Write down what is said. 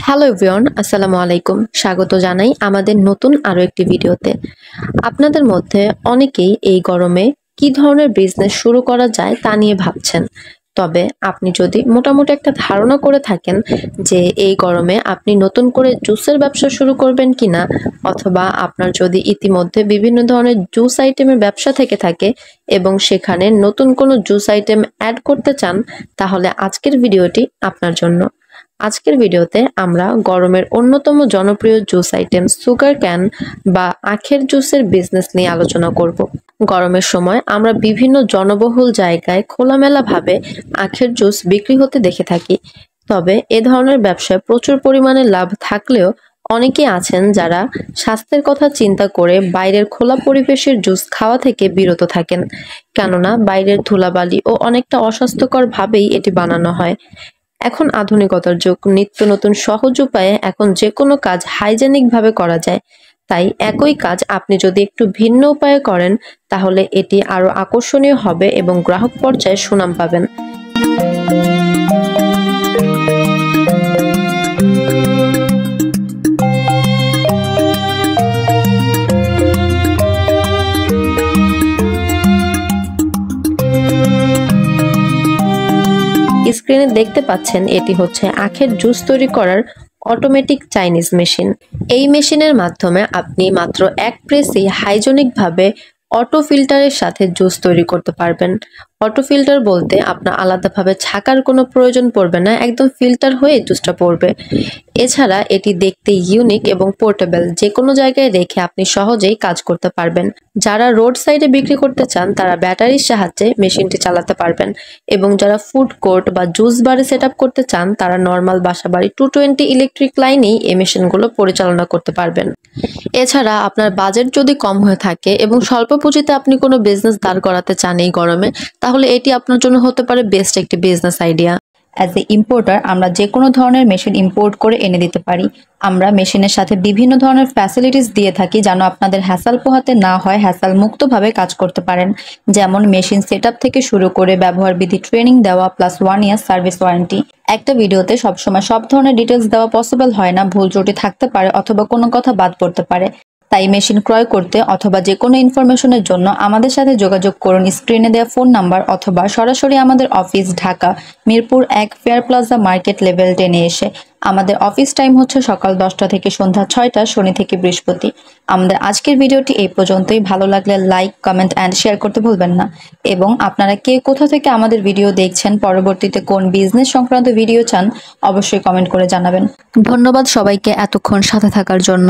Hello everyone, আসসালামু আলাইকুম। স্বাগত জানাই আমাদের নতুন আরো একটি ভিডিওতে। আপনাদের মধ্যে অনেকেই এই গরমে কি ধরনের বিজনেস শুরু করা যায় তা নিয়ে ভাবছেন। তবে আপনি যদি মোটামুটি একটা ধারণা করে থাকেন যে এই গরমে আপনি নতুন করে জুসের ব্যবসা শুরু করবেন কিনা, অথবা আপনার যদি ইতিমধ্যে বিভিন্ন ধরনের জুস আইটেমের ব্যবসা থেকে থাকে এবং সেখানে নতুন কোনো জুস আইটেম অ্যাড করতে চান, তাহলে আজকের ভিডিওটি আপনার জন্য। আজকের ভিডিওতে আমরা গরমের অন্যতম জনপ্রিয় জুস আইটেম সুগার ক্যান বা আখের জুসের বিজনেস নিয়ে আলোচনা করব। গরমের সময় আমরা বিভিন্ন জনবহুল জায়গায় খোলামেলাভাবে আখের জুস বিক্রি হতে দেখে থাকি। তবে এ ধরনের ব্যবসায় প্রচুর পরিমাণে লাভ থাকলেও অনেকেই আছেন যারা স্বাস্থ্যের কথা চিন্তা করে বাইরের খোলা পরিবেশের জুস খাওয়া থেকে বিরত থাকেন, কেননা বাইরের ধুলাবালি ও অনেকটা অস্বাস্থ্যকর ভাবেই এটি বানানো হয়। এখন আধুনিকতার যুগ, নিত্য নতুন সহজ উপায়ে এখন যে কোনো কাজ হাইজেনিক ভাবে করা যায়। তাই একই কাজ আপনি যদি একটু ভিন্ন উপায়ে করেন, তাহলে এটি আরো আকর্ষণীয় হবে এবং গ্রাহক পর্যায়ে সুনাম পাবেন। স্ক্রিনে দেখতে পাচ্ছেন এটি হচ্ছে আখের জুস তৈরি করার অটোমেটিক চাইনিজ মেশিন। এই মেশিনের মাধ্যমে আপনি মাত্র এক প্রেসেই হাইজেনিকভাবে অটো ফিল্টারের সাথে জুস তৈরি করতে পারবেন। অটো ফিল্টার বলতে আপনার আলাদাভাবে ছাকার কোনো প্রয়োজন পড়বে না, একদম ফিল্টার হয়ে জুসটা পড়বে। এছাড়া এটি দেখতে ইউনিক এবং পোর্টেবল, যে কোনো জায়গায় রেখে আপনি সহজেই কাজ করতে পারবেন। যারা রোড সাইডে বিক্রি করতে চান তারা ব্যাটারির সাহায্যে মেশিনটি চালাতে পারবেন, এবং যারা ফুড কোর্ট বা জুস বারে সেট আপ করতে চান তারা নর্মাল বাসাবাড়ি 220 ইলেকট্রিক লাইনেই এই মেশিনগুলো পরিচালনা করতে পারবেন। এছাড়া আপনার বাজেট যদি কম হয়ে থাকে এবং স্বল্প পুঁজিতে আপনি কোনো বিজনেস দাঁড় করাতে চান এই গরমে, তাহলে এটি আপনার জন্য হতে পারে বেস্ট একটি business idea. As a importer আমরা যে কোনো ধরনের মেশিন ইম্পোর্ট করে এনে দিতে পারি। আমরা মেশিনের সাথে বিভিন্ন ধরনের ফ্যাসিলিটিস দিয়ে থাকি যেন আপনাদের হ্যাসাল পোহাতে না হয়, হ্যাসাল মুক্তভাবে কাজ করতে পারেন। যেমন মেশিন সেট আপ থেকে শুরু করে ব্যবহার বিধি ট্রেনিং দেওয়া, প্লাস 1 ইয়ার সার্ভিস ওয়ারেন্টি। একটা ভিডিওতে সবসময় সব ধরনের ডিটেলস দেওয়া পসিবল হয় না, ভুল ত্রুটি থাকতে পারে অথবা কোনো কথা বাদ পড়তে পারে। তাই মেশিন ক্রয় করতে অথবা যে কোনো ইনফরমেশনের জন্য আমাদের সাথে যোগাযোগ করুন স্ক্রিনে দেওয়া ফোন নাম্বার, অথবা সরাসরি আমাদের office Dhaka Mirpur 1 fair plaza market level 10-এ এসে। আমাদের অফিস টাইম হচ্ছে সকাল 10টা থেকে সন্ধ্যা 6টা, শনি থেকে বৃহস্পতি। আমাদের আজকের ভিডিওটি এই পর্যন্তই। ভালো লাগলে লাইক, কমেন্ট অ্যান্ড শেয়ার করতে ভুলবেন না। এবং আপনারা কে কোথা থেকে আমাদের ভিডিও দেখছেন, পরবর্তীতে কোন বিজনেস সংক্রান্ত ভিডিও চান, অবশ্যই কমেন্ট করে জানাবেন। ধন্যবাদ সবাইকে এতক্ষণ সাথে থাকার জন্য।